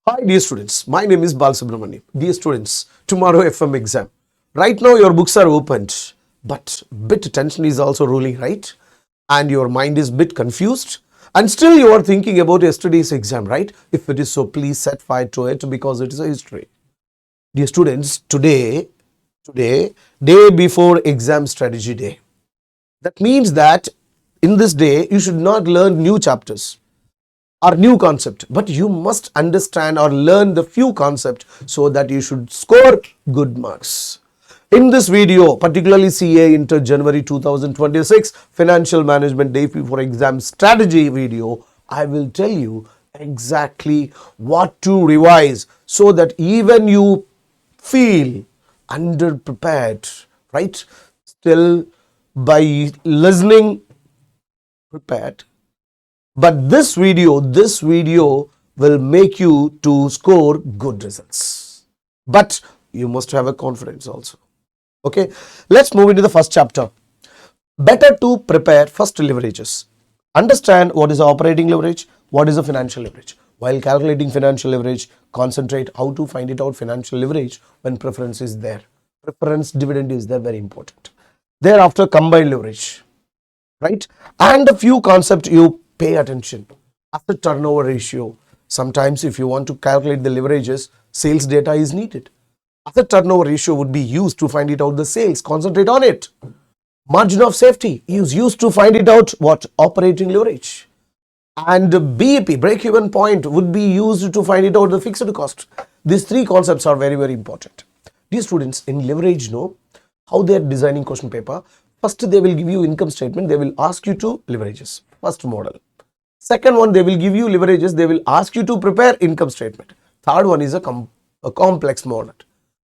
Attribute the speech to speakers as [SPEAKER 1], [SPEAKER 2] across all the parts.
[SPEAKER 1] Hi dear students, my name is Balasubramanian. Dear students, tomorrow FM exam. Right now your books are opened, but bit tension is also ruling, right? And your mind is bit confused. And still you are thinking about yesterday's exam, right? If it is so, please set fire to it because it is a history. Dear students, today, day before exam strategy day. That means that in this day, you should not learn new chapters or new concept, but you must understand or learn the few concepts so that you should score good marks. In this video, particularly CA Inter January 2026 Financial Management Day before Exam Strategy video, I will tell you exactly what to revise so that even you feel underprepared, right? Still, by listening prepared, but this video will make you to score good results, but you must have a confidence also. Okay, let's move into the first chapter. Better to prepare first leverages. Understand what is the operating leverage, what is the financial leverage. While calculating financial leverage, concentrate how to find it out financial leverage when preference is there. Preference dividend is there, very important. Thereafter, combined leverage, right? And a few concepts you pay attention. Asset turnover ratio. Sometimes if you want to calculate the leverages, sales data is needed. Asset turnover ratio would be used to find it out the sales. Concentrate on it. Margin of safety is used to find it out what operating leverage. And BEP, break-even point, would be used to find it out the fixed cost. These three concepts are very, very important. These students in leverage know how they are designing question paper. First, they will give you income statement. They will ask you to leverages. First model. Second one, they will give you leverages. They will ask you to prepare income statement. Third one is a complex model.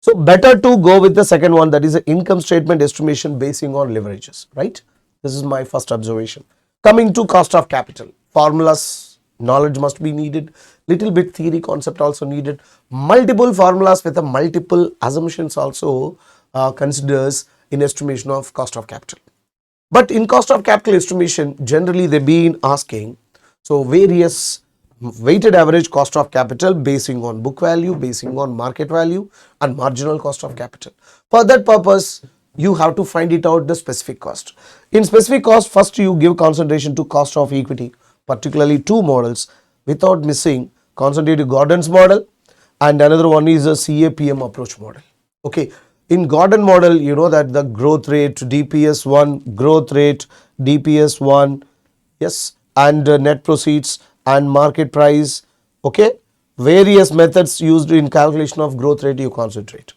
[SPEAKER 1] So better to go with the second one, that is an income statement estimation basing on leverages, right? This is my first observation. Coming to cost of capital, formulas, knowledge must be needed, little bit theory concept also needed, multiple formulas with a multiple assumptions also considers in estimation of cost of capital. But in cost of capital estimation, generally they've been asking, so various weighted average cost of capital basing on book value, basing on market value and marginal cost of capital. For that purpose, you have to find it out the specific cost. In specific cost, first you give concentration to cost of equity, particularly two models without missing. Concentrate to Gordon's model and another one is a CAPM approach model. Okay, in Gordon model, you know that the growth rate DPS1, growth rate DPS1, yes, and net proceeds and market price. Okay, various methods used in calculation of growth rate you concentrate.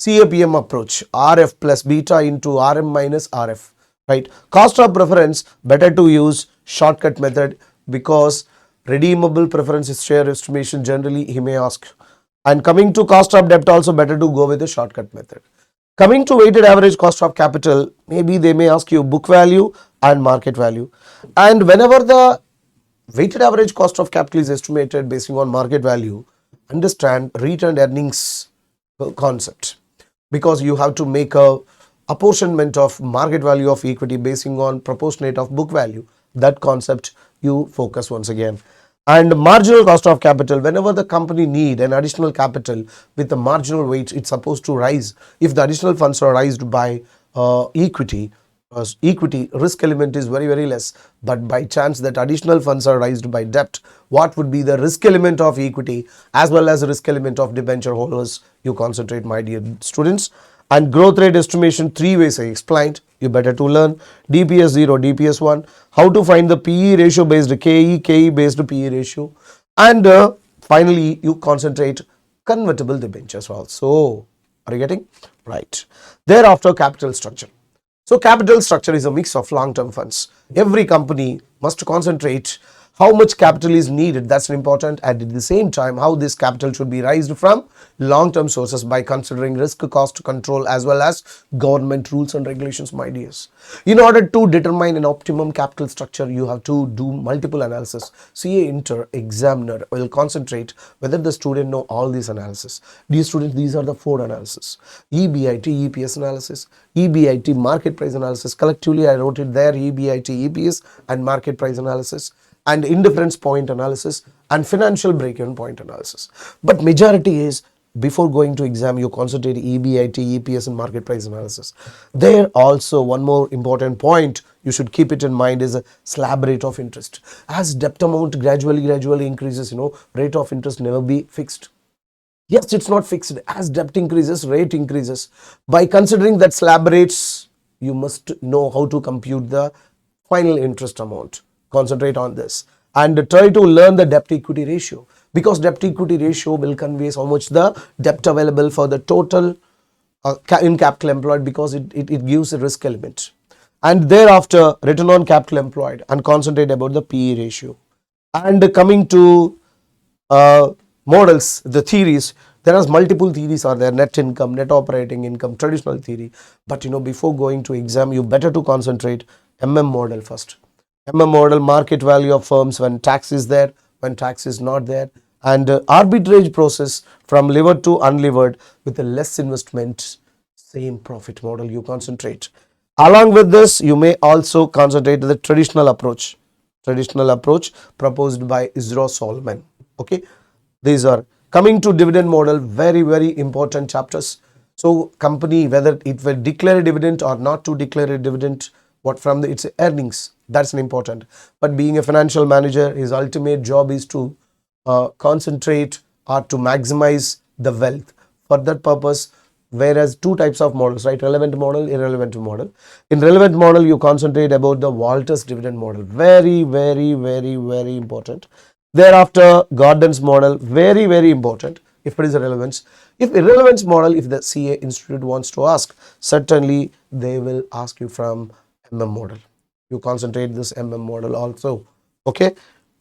[SPEAKER 1] CAPM approach, RF plus beta into RM minus RF, right? Cost of preference, better to use shortcut method because redeemable preference is share estimation, generally he may ask. And coming to cost of debt, also better to go with the shortcut method. Coming to weighted average cost of capital, maybe they may ask you book value and market value. And whenever the weighted average cost of capital is estimated based on market value, understand retained earnings concept, because you have to make a apportionment of market value of equity basing on proportionate of book value. That concept you focus once again. And marginal cost of capital, whenever the company need an additional capital with the marginal weight, it's supposed to rise. If the additional funds are raised by equity risk element is very, very less, but by chance that additional funds are raised by debt, what would be the risk element of equity as well as risk element of debenture holders, you concentrate, my dear students. And growth rate estimation, three ways I explained, you better to learn. DPS 0, DPS 1, how to find the PE ratio based KE based PE ratio, and finally you concentrate convertible debentures also. Are you getting right? Thereafter, capital structure. So capital structure is a mix of long-term funds. Every company must concentrate how much capital is needed, that's important, and at the same time how this capital should be raised from long-term sources by considering risk cost control as well as government rules and regulations, my dears. In order to determine an optimum capital structure, you have to do multiple analysis. CA Inter examiner will concentrate whether the student know all these analysis. Dear students, these are the four analysis: EBIT EPS analysis, EBIT market price analysis, collectively I wrote it there, EBIT EPS and market price analysis, and indifference point analysis, and financial break-even point analysis. But majority is before going to exam, you concentrate EBIT, EPS and market price analysis. There also one more important point you should keep it in mind is a slab rate of interest. As debt amount gradually increases, rate of interest never be fixed. Yes, it's not fixed. As debt increases, rate increases. By considering that slab rates, you must know how to compute the final interest amount. Concentrate on this and try to learn the debt equity ratio, because debt equity ratio will convey how much the debt available for the total in capital employed, because it gives a risk element. And thereafter return on capital employed, and concentrate about the PE ratio. And coming to models, the theories, there are multiple theories are there: net income, net operating income, traditional theory. But before going to exam, you better to concentrate model first. Model, market value of firms when tax is there, when tax is not there, and arbitrage process from levered to unlevered with a less investment, same profit model you concentrate. Along with this, you may also concentrate the traditional approach proposed by Isro Solomon. Okay, these are coming to dividend model, very important chapters. So company, whether it will declare a dividend or not to declare a dividend, what from its earnings, that's an important. But being a financial manager, his ultimate job is to concentrate or to maximize the wealth. For that purpose, whereas two types of models, right? Relevant model, irrelevant model. In relevant model, you concentrate about the Walters dividend model. Very important. Thereafter, Gordon's model, very important if it is a relevance. If irrelevance model, if the CA Institute wants to ask, certainly they will ask you from model. You concentrate this model also. Okay,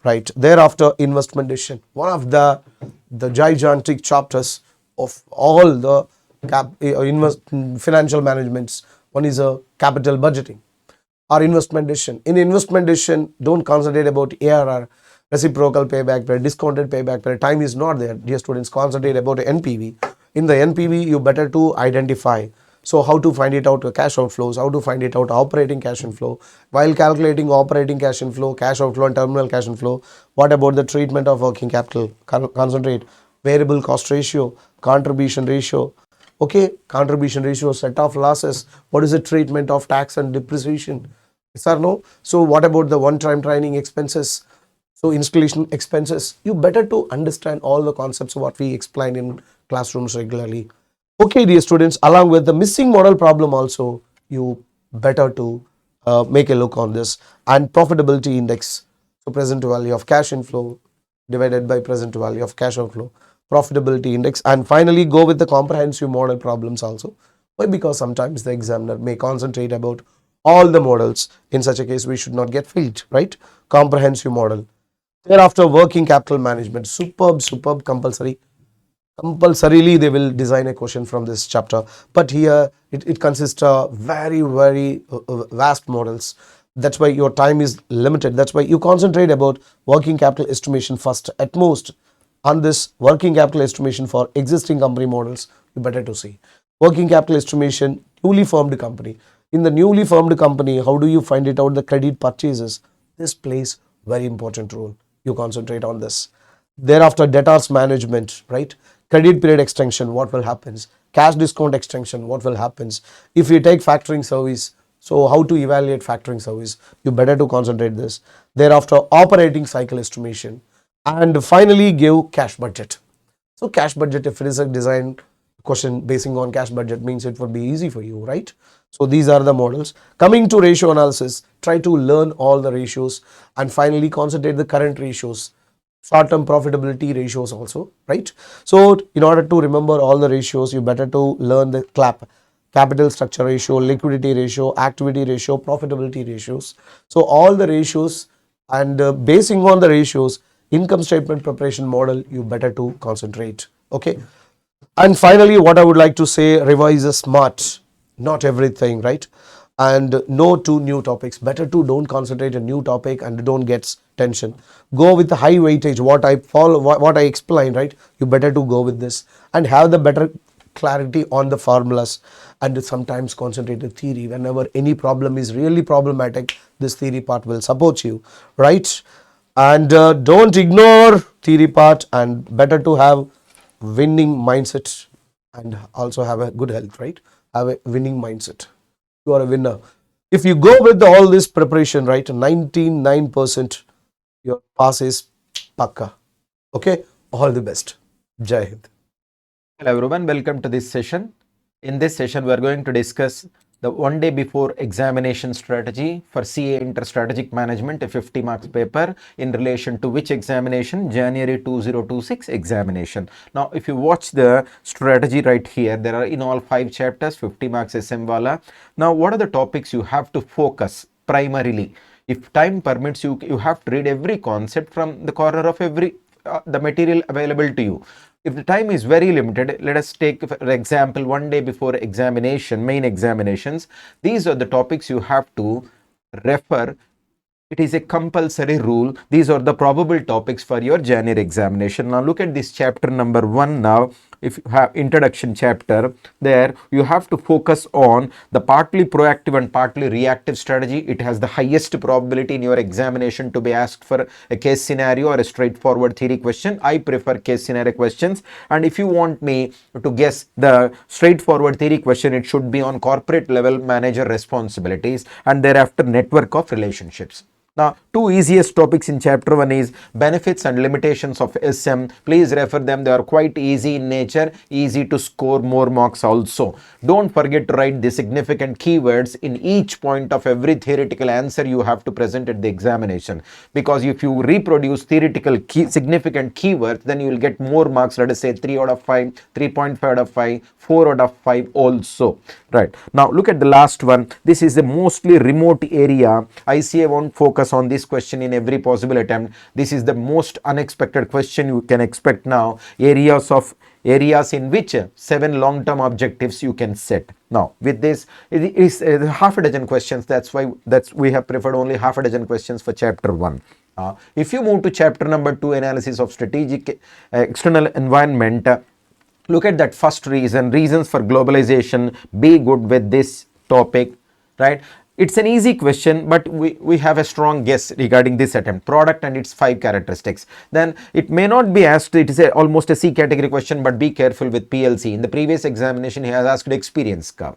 [SPEAKER 1] right. Thereafter, investment decision, one of the gigantic chapters of all the financial managements. One is a capital budgeting or investment decision. In investment decision, don't concentrate about ARR, reciprocal payback period, discounted payback period. Time is not there. Dear students, concentrate about NPV. In the NPV, you better to identify. So how to find it out, cash outflows, how to find it out, operating cash inflow. While calculating operating cash inflow, cash outflow and terminal cash inflow, what about the treatment of working capital? Concentrate variable cost ratio, contribution ratio. Okay, contribution ratio, set of losses. What is the treatment of tax and depreciation? Yes or no? So what about the one-time training expenses? So installation expenses. You better to understand all the concepts of what we explain in classrooms regularly. Okay, dear students, along with the missing model problem also, you better to make a look on this. And profitability index, so present value of cash inflow divided by present value of cash outflow, profitability index. And finally, go with the comprehensive model problems also. Why? Because sometimes the examiner may concentrate about all the models. In such a case, we should not get failed, right? Comprehensive model. Thereafter, working capital management, superb, compulsory. Compulsorily, they will design a question from this chapter. But here, it consists of very vast models. That's why your time is limited. That's why you concentrate about working capital estimation first. At most, on this working capital estimation for existing company models, you better to see. Working capital estimation, newly formed company. In the newly formed company, how do you find it out? The credit purchases. This plays very important role. You concentrate on this. Thereafter, debtors management, right? Credit period extension, what will happen? Cash discount extension, what will happen? If you take factoring service, so how to evaluate factoring service? You better to concentrate this. Thereafter, operating cycle estimation. And finally, give cash budget. So cash budget, if it is a design question basing on cash budget, means it would be easy for you, right? So these are the models. Coming to ratio analysis, try to learn all the ratios and finally concentrate the current ratios, short-term profitability ratios also, right? So in order to remember all the ratios, you better to learn the capital structure ratio, liquidity ratio, activity ratio, profitability ratios. So all the ratios, and basing on the ratios, income statement preparation model, you better to concentrate. Okay. And finally, what I would like to say, revise a smart, not everything, right? And no to new topics. Better to don't concentrate a new topic and don't get tension. Go with the high weightage. What I follow, what I explained, right? You better to go with this and have the better clarity on the formulas, and sometimes concentrate the theory. Whenever any problem is really problematic, this theory part will support you, right? And don't ignore theory part, and better to have winning mindset and also have a good health, right? Have a winning mindset. You are a winner. If you go with all this preparation, right, 99% your pass is pakka. Okay, all the best. Jai Hind.
[SPEAKER 2] Hello everyone, welcome to this session. In this session, we are going to discuss the one day before examination strategy for CA Inter Strategic Management, a 50 marks paper in relation to which examination? January 2026 examination. Now, if you watch the strategy right here, there are in all 5 chapters, 50 marks SM wala. Now, what are the topics you have to focus primarily? If time permits, you have to read every concept from the corner of every the material available to you. If the time is very limited, let us take for example one day before examination, main examinations. These are the topics you have to refer. It is a compulsory rule. These are the probable topics for your January examination. Now look at this chapter number 1 now. If you have introduction chapter, there you have to focus on the partly proactive and partly reactive strategy. It has the highest probability in your examination to be asked for a case scenario or a straightforward theory question. I prefer case scenario questions, and if you want me to guess the straightforward theory question, it should be on corporate level manager responsibilities and thereafter network of relationships. Now, 2 easiest topics in chapter 1 is benefits and limitations of SM. Please refer them. They are quite easy in nature, easy to score more marks also. Don't forget to write the significant keywords in each point of every theoretical answer you have to present at the examination. Because if you reproduce theoretical significant keywords, then you will get more marks. Let us say 3 out of 5, 3.5 out of 5, 4 out of 5 also. Right. Now, look at the last one. This is a mostly remote area. ICA won't focus on this question in every possible attempt. This is the most unexpected question you can expect now. Areas in which 7 long-term objectives you can set. Now, with this, it is half a dozen questions. That's why we have preferred only half a dozen questions for chapter 1. If you move to chapter number 2, analysis of strategic external environment, look at that first reason, reasons for globalization. Be good with this topic, right? It's an easy question, but we have a strong guess regarding this attempt. Product and its 5 characteristics. Then it may not be asked, it is almost a C category question, but be careful with PLC. In the previous examination, he has asked experience ka.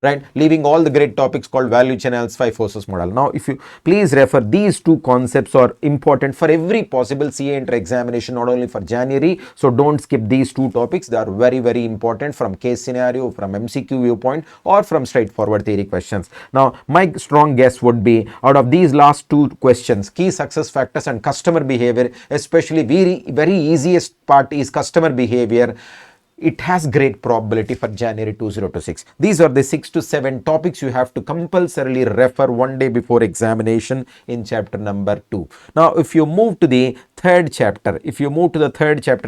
[SPEAKER 2] Right, leaving all the great topics called value channels, 5 forces model. Now, if you please refer, these 2 concepts are important for every possible CA Inter examination, not only for January. So don't skip these 2 topics. They are very, very important from case scenario, from MCQ viewpoint, or from straightforward theory questions. Now, my strong guess would be out of these last 2 questions, key success factors and customer behavior, especially very easiest part is customer behavior. It has great probability for January 2026. These are the 6 to 7 topics you have to compulsorily refer one day before examination in chapter number 2. Now, if you move to the third chapter,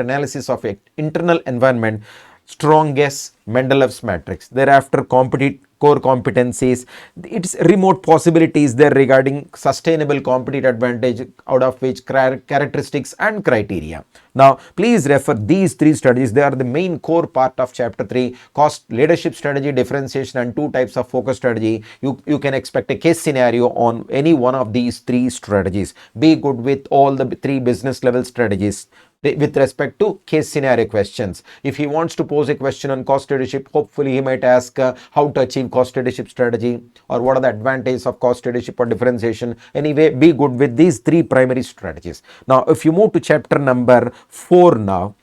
[SPEAKER 2] analysis of internal environment, strong guess, Mendelev's matrix. Thereafter, core competencies. Its remote possibilities there regarding sustainable competitive advantage, out of which characteristics and criteria. Now, please refer these 3 studies. They are the main core part of chapter 3. Cost, leadership strategy, differentiation, and 2 types of focus strategy. You can expect a case scenario on any one of these 3 strategies. Be good with all the 3 business level strategies with respect to case scenario questions. If he wants to pose a question on cost leadership, hopefully he might ask how to achieve cost leadership strategy, or what are the advantages of cost leadership or differentiation. Anyway, be good with these 3 primary strategies. Now, if you move to chapter number 4 now,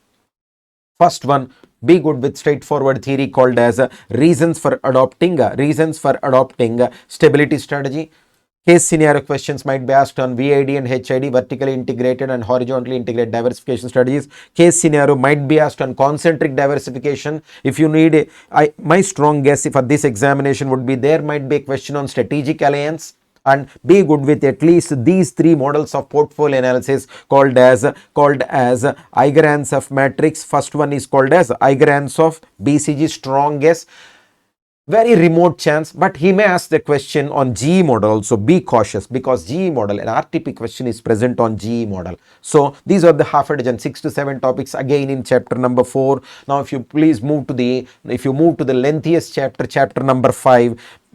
[SPEAKER 2] first one, be good with straightforward theory called as reasons for adopting stability strategy. Case scenario questions might be asked on VID and HID, vertically integrated and horizontally integrated diversification strategies. Case scenario might be asked on concentric diversification. If you need, my strong guess for this examination would be there might be a question on strategic alliance. And be good with at least these 3 models of portfolio analysis called as Eiger-Ansef matrix. First one is called as Eiger-Ansef BCG, strong guess. Very remote chance, but he may ask the question on GE model also. Be cautious, because GE model, an RTP question is present on GE model. So these are the half a dozen, 6 to 7 topics again in chapter number 4. Now, if you please move to the lengthiest chapter, chapter number 5.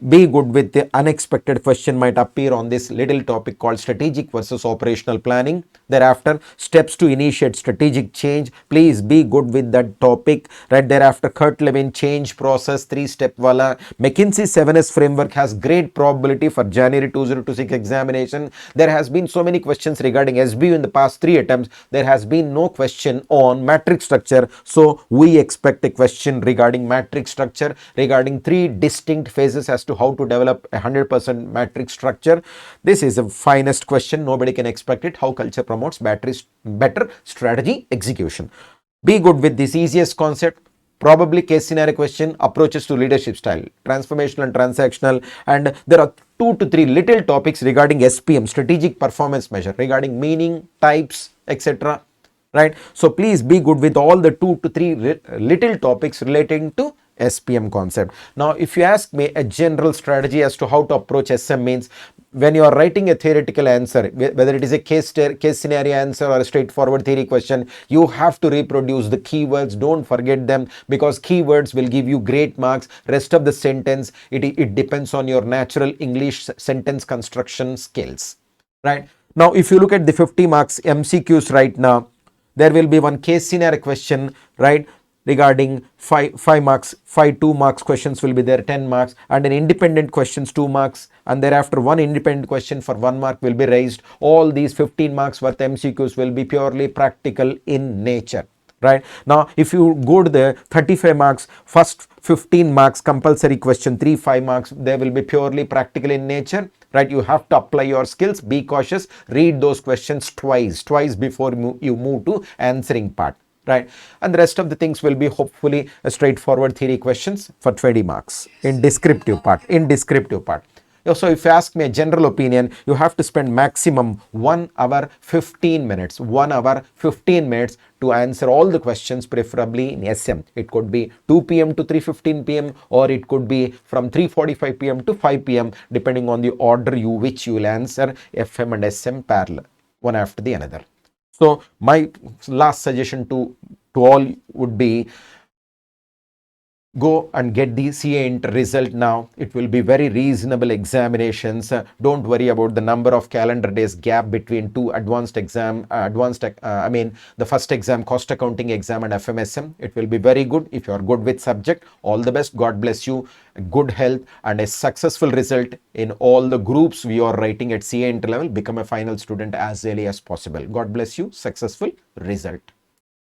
[SPEAKER 2] be good with the unexpected question might appear on this little topic called strategic versus operational planning. Thereafter, steps to initiate strategic change. Please be good with that topic. Right thereafter, Kurt Lewin change process 3-step wala. McKinsey 7S framework has great probability for January 2026 examination. There has been so many questions regarding SBU in the past 3 attempts. There has been no question on matrix structure. So we expect a question regarding matrix structure, regarding 3 distinct phases as to how to develop a 100% matrix structure. This is a finest question. Nobody can expect it. How culture promotes better strategy execution. Be good with this easiest concept. Probably case scenario question, approaches to leadership style, transformational and transactional, and there are 2 to 3 little topics regarding SPM, strategic performance measure, regarding meaning, types, etc. Right? So please be good with all the 2 to 3 little topics relating to SPM concept. Now, if you ask me a general strategy as to how to approach SM means, when you are writing a theoretical answer, whether it is a case scenario answer or a straightforward theory question, you have to reproduce the keywords. Don't forget them, because keywords will give you great marks. Rest of the sentence, it depends on your natural English sentence construction skills. Right? Now, if you look at the 50 marks MCQs right now, there will be one case scenario question, right, regarding 5 marks, 2 marks questions will be there, 10 marks, and an independent questions 2 marks, and thereafter one independent question for 1 mark will be raised. All these 15 marks worth MCQs will be purely practical in nature. Right? Now, if you go to the 35 marks, first 15 marks compulsory question, 5 marks, they will be purely practical in nature. Right? You have to apply your skills. Be cautious. Read those questions twice before you move to answering part. Right? And the rest of the things will be hopefully a straightforward theory questions for 20 marks in descriptive part. So if you ask me a general opinion, you have to spend maximum 1 hour 15 minutes, 1 hour 15 minutes to answer all the questions, preferably in SM. It could be 2 p.m. to 3:15 p.m. or it could be from 3:45 p.m. to 5 p.m. depending on the order which you will answer FM and SM parallel, one after the another. So my last suggestion to all would be, go and get the CA Inter result now. It will be very reasonable examinations. Don't worry about the number of calendar days gap between 2 advanced exam, the first exam, cost accounting exam and FMSM. It will be very good if you are good with subject. All the best. God bless you. Good health and a successful result in all the groups we are writing at CA Inter level. Become a final student as early as possible. God bless you. Successful result.